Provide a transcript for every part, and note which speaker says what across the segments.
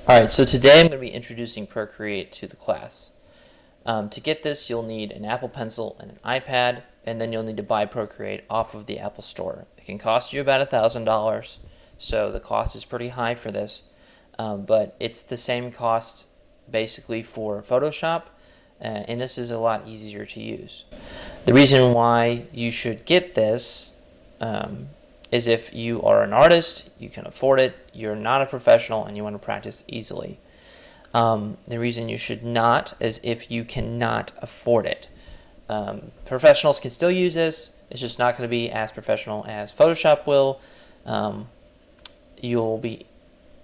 Speaker 1: Alright, so today I'm going to be introducing ProCreate to the class. To get this, you'll need an Apple Pencil and an iPad, and then you'll need to buy ProCreate off of the Apple Store. It can cost you about $1,000, so the cost is pretty high for this, but it's the same cost basically for Photoshop, and this is a lot easier to use. The reason why you should get this is if you are an artist, you can afford it, you're not a professional, and you want to practice easily. The reason you should not is if you cannot afford it. Professionals can still use this, it's just not going to be as professional as Photoshop will. You'll be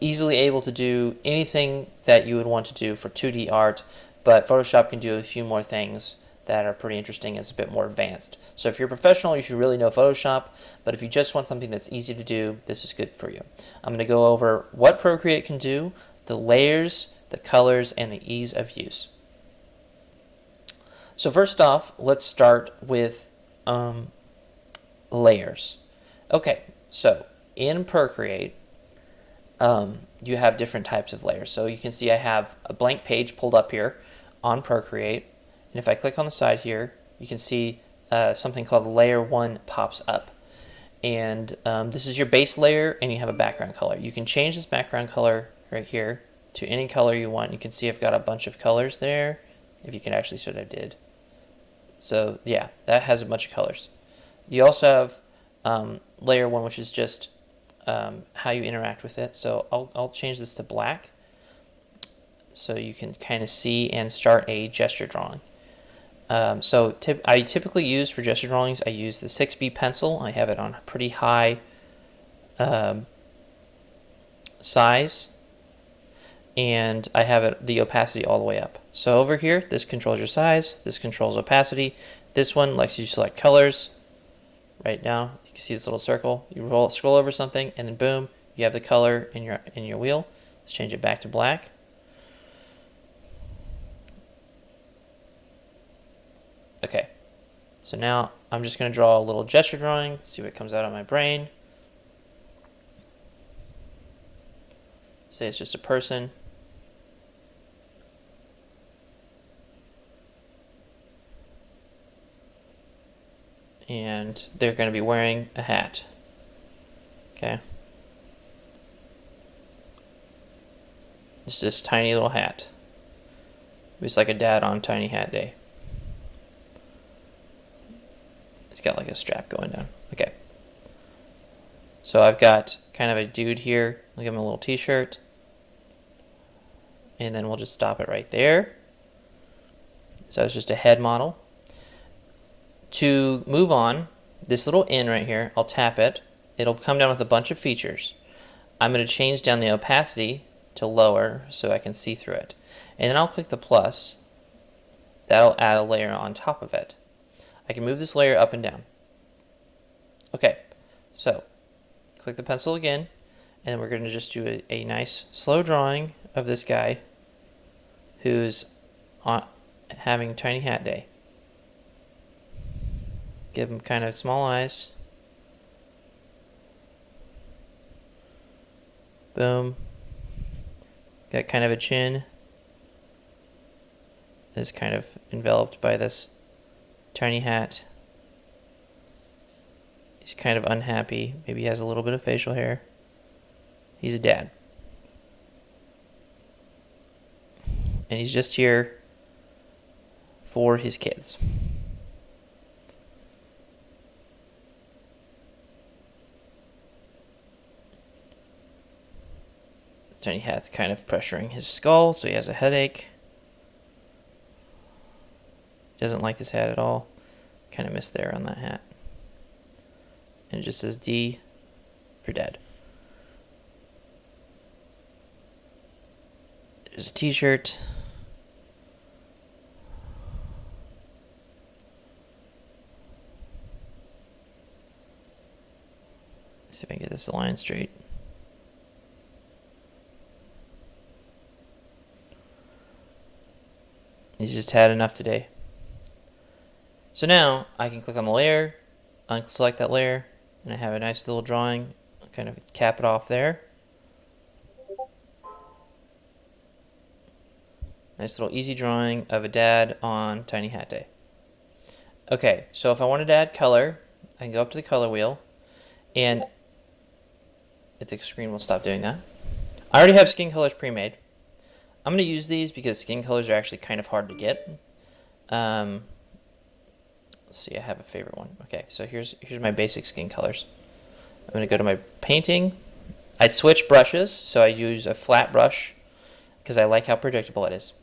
Speaker 1: easily able to do anything that you would want to do for 2D art, but Photoshop can do a few more things that are pretty interesting. It's a bit more advanced. So if you're a professional, you should really know Photoshop, but if you just want something that's easy to do, this is good for you. I'm going to go over what ProCreate can do, the layers, the colors, and the ease of use. So first off, let's start with layers. Okay, so in ProCreate, you have different types of layers. So you can see I have a blank page pulled up here on ProCreate. And if I click on the side here, you can see something called Layer 1 pops up. And this is your base layer, and you have a background color. You can change this background color right here to any color you want. You can see I've got a bunch of colors there, if you can actually see what I did. So yeah, that has a bunch of colors. You also have Layer 1, which is just how you interact with it. So I'll change this to black so you can kind of see and start a gesture drawing. I typically use for gesture drawings, I use the 6B pencil. I have it on a pretty high size, and I have the opacity all the way up. So over here, this controls your size, this controls opacity. This one lets you select colors. Right now, you can see this little circle. You scroll over something, and then boom, you have the color in your wheel. Let's change it back to black. Okay, so now I'm just going to draw a little gesture drawing, see what comes out of my brain. Say it's just a person. And they're going to be wearing a hat. Okay. It's this tiny little hat. It's like a dad on Tiny Hat Day. It's got like a strap going down. Okay. So I've got kind of a dude here. I'll give him a little t-shirt. And then we'll just stop it right there. So it's just a head model. To move on, this little N right here, I'll tap it. It'll come down with a bunch of features. I'm going to change down the opacity to lower so I can see through it. And then I'll click the plus. That'll add a layer on top of it. I can move this layer up and down. Okay, so click the pencil again, and we're going to just do a nice slow drawing of this guy who's having Tiny Hat Day. Give him kind of small eyes. Boom. Got kind of a chin. Is kind of enveloped by this tiny hat. He's kind of unhappy. Maybe he has a little bit of facial hair. He's a dad. And he's just here for his kids. The tiny hat's kind of pressuring his skull, so he has a headache. Doesn't like this hat at all. Kind of missed there on that hat. And it just says D for dad. There's a t-shirt. See if I can get this line straight. He's just had enough today. So now I can click on the layer, unselect that layer, and I have a nice little drawing. I'll kind of cap it off there. Nice little easy drawing of a dad on Tiny Hat Day. Okay, so if I wanted to add color, I can go up to the color wheel, and if the screen will stop doing that. I already have skin colors pre-made. I'm going to use these because skin colors are actually kind of hard to get. Let's see, I have a favorite one. Okay, so here's my basic skin colors. I'm going to go to my painting. I switch brushes, so I use a flat brush because I like how predictable it is.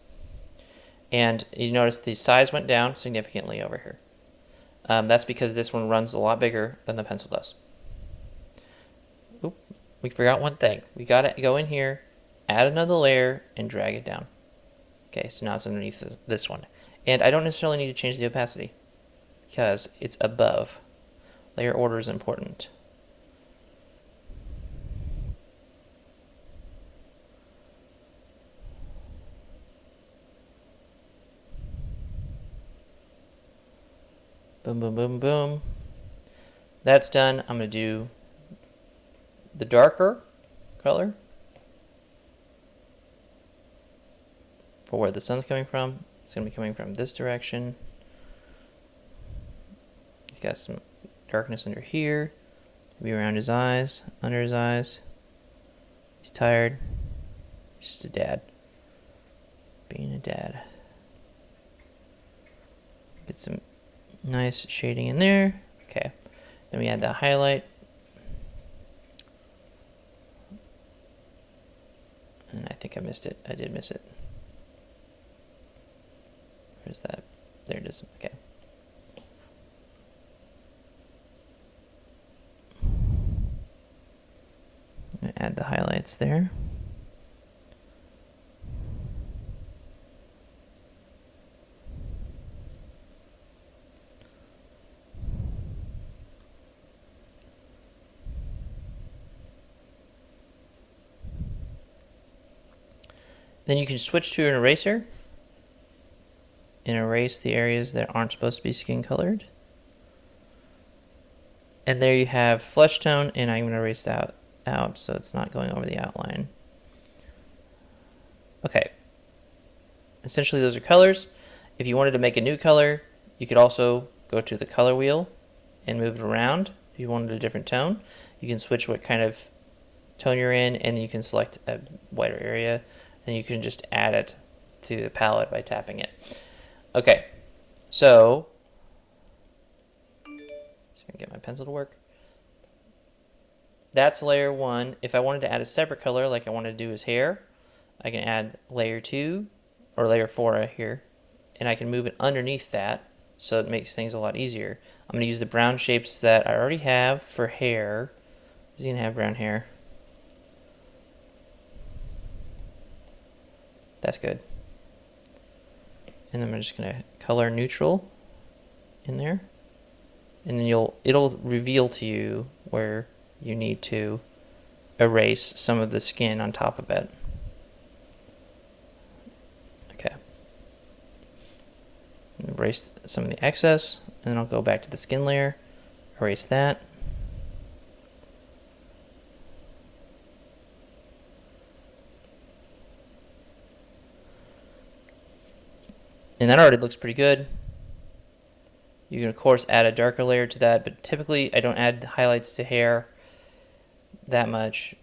Speaker 1: And you notice the size went down significantly over here. That's because this one runs a lot bigger than the pencil does. Oop, we forgot one thing. We got to go in here, add another layer, and drag it down. Okay, so now it's underneath this one. And I don't necessarily need to change the opacity because it's above. Layer order is important. Boom, boom, boom, boom. That's done. I'm going to do the darker color for where the sun's coming from. It's going to be coming from this direction. He's got some darkness under here. Maybe around his eyes, under his eyes. He's tired. He's just a dad. Being a dad. Get some nice shading in there. Okay. Then we add the highlight. And I think I missed it. I did miss it. Where's that? There it is. Okay. Add the highlights there. Then you can switch to an eraser and erase the areas that aren't supposed to be skin colored. And there you have flesh tone, and I'm going to erase that out so it's not going over the outline. Okay. Essentially those are colors. If you wanted to make a new color, you could also go to the color wheel and move it around. If you wanted a different tone, you can switch what kind of tone you're in, and you can select a wider area, and you can just add it to the palette by tapping it. Okay, so I can get my pencil to work. That's layer 1. If I wanted to add a separate color, like I wanted to do his hair, I can add layer 2 or layer 4 right here, and I can move it underneath that, so it makes things a lot easier. I'm going to use the brown shapes that I already have for hair. He's going to have brown hair. That's good. And then I'm just going to color neutral in there. And then it'll reveal to you where you need to erase some of the skin on top of it. Okay. Erase some of the excess, and then I'll go back to the skin layer, erase that. And that already looks pretty good. You can of course add a darker layer to that, but typically I don't add highlights to hair that much.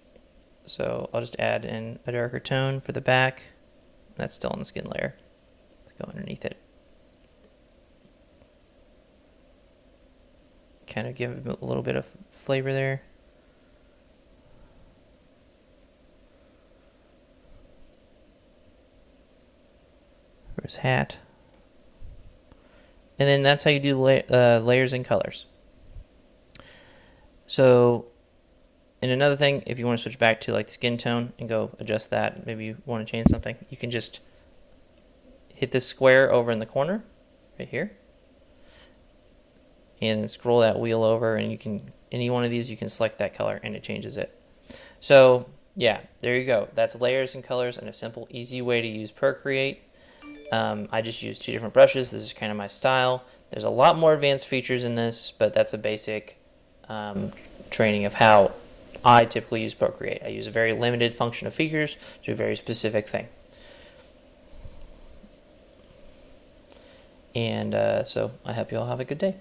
Speaker 1: So I'll just add in a darker tone for the back. That's still on the skin layer. Let's go underneath it. Kind of give it a little bit of flavor there. For his hat. And then that's how you do layers and colors. So, and another thing, if you want to switch back to like the skin tone and go adjust that, maybe you want to change something, you can just hit this square over in the corner, right here, and scroll that wheel over, and you can, any one of these, you can select that color and it changes it. So, yeah, there you go. That's layers and colors and a simple, easy way to use ProCreate. I just used 2 different brushes. This is kind of my style. There's a lot more advanced features in this, but that's a basic training of how I typically use ProCreate. I use a very limited function of features to a very specific thing. And so I hope you all have a good day.